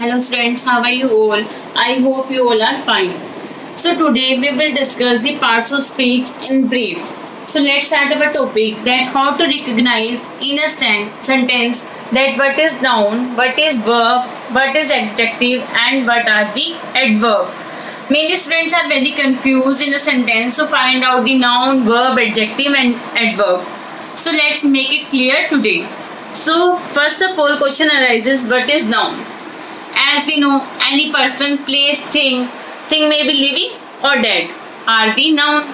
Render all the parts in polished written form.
Hello students, how are you all? I hope you all are fine. So today we will discuss the parts of speech in brief. So let's start our topic that how to recognize in a sentence that what is noun, what is verb, what is adjective and what are the adverb. Many students are very confused in a sentence to find out the noun, verb, adjective and adverb. So let's make it clear today. So first of all question arises, what is noun? As we know, any person, place, thing may be living or dead, are the noun.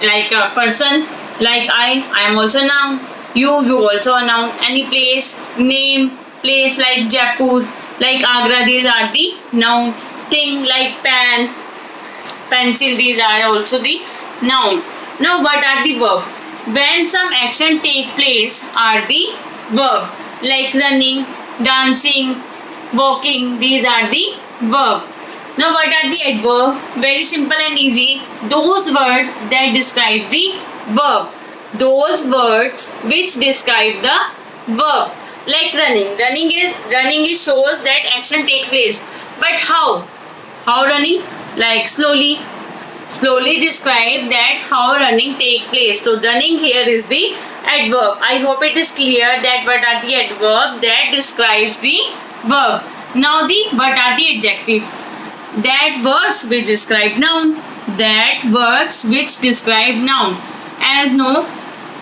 Like a person, like I am also a noun. You also a noun. Any place, name, place like Jaipur, like Agra, these are the noun. Thing like pen, pencil, these are also the noun. Now what are the verb? When some action take place are the verb, like running, dancing, walking, these are the verb. Now what are the adverb? Very simple and easy. Those words that describe the verb. Those words which describe the verb. Like running. Running is shows that action take place. But how? How running? Like slowly. Slowly describe that how running take place. So running here is the adverb. I hope it is clear that what are the adverb that describes the verb. Now what are the adjective? That words which describe noun. That words which describe noun. As no,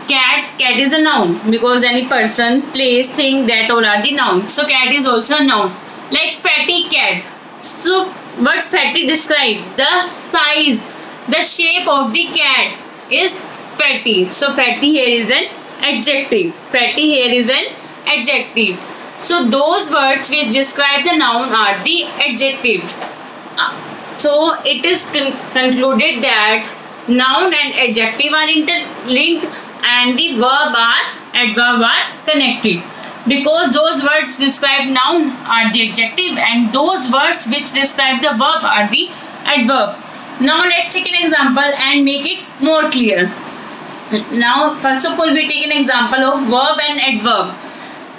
cat is a noun because any person, place, thing, that all are the noun. So cat is also a noun. Like fatty cat. So what fatty describe? The size, the shape of the cat is fatty. So fatty here is an adjective. Fatty here is an adjective. So those words which describe the noun are the adjective. So it is concluded that noun and adjective are interlinked and the adverb are connected. Because those words describe noun are the adjective and those words which describe the verb are the adverb. Now let's take an example and make it more clear. Now first of all we take an example of verb and adverb.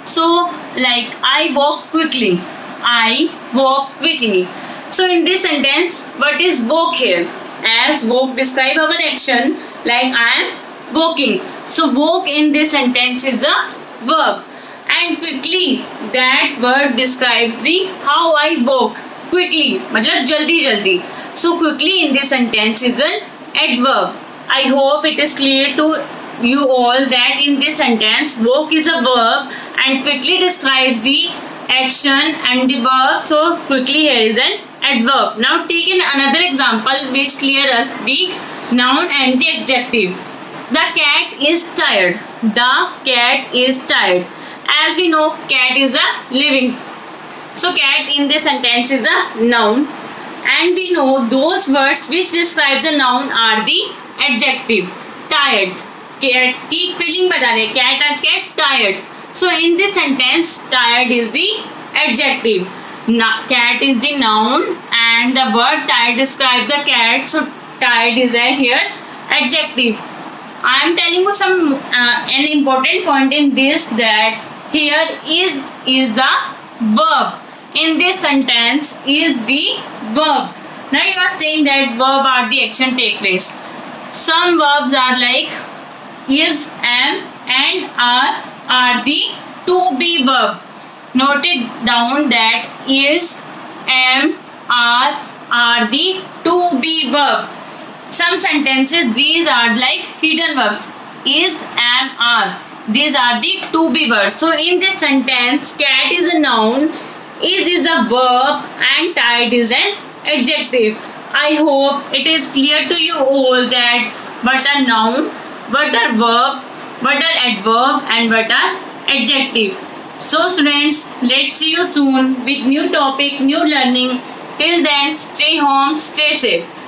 So like I walk quickly. I walk quickly. So in this sentence, what is walk here? As walk describe our action, like I am walking. So walk in this sentence is a verb. And quickly, that word describes the how I walk. Quickly, मतलब जल्दी जल्दी. So quickly in this sentence is an adverb. I hope it is clear to you all that in this sentence, walk is a verb and quickly describes the action and the verb. So quickly here is an adverb. Now take another example which clear us the noun and the adjective. The cat is tired. The cat is tired. As we know, cat is a living. So cat in this sentence is a noun. And we know those words which describe the noun are the adjective. Tired. Cat की feeling बता रहे. Cat आज cat tired. So in this sentence, tired is the adjective. Cat is the noun and the word tired describes the cat. So tired is here adjective. I am telling you some an important point in this that here is the verb. In this sentence is the verb. Now you are saying that verb are the action take place. Some verbs are like is, am and are the to be verb. Note it down that is, am, are the to be verb. Some sentences these are like hidden verbs. Is, am, are. These are the to be verbs. So in this sentence, cat is a noun, is a verb and tired is an adjective. I hope it is clear to you all that what are noun, what are verb, what are adverb and what are adjective. So students, let's see you soon with new topic, new learning. Till then, stay home, stay safe.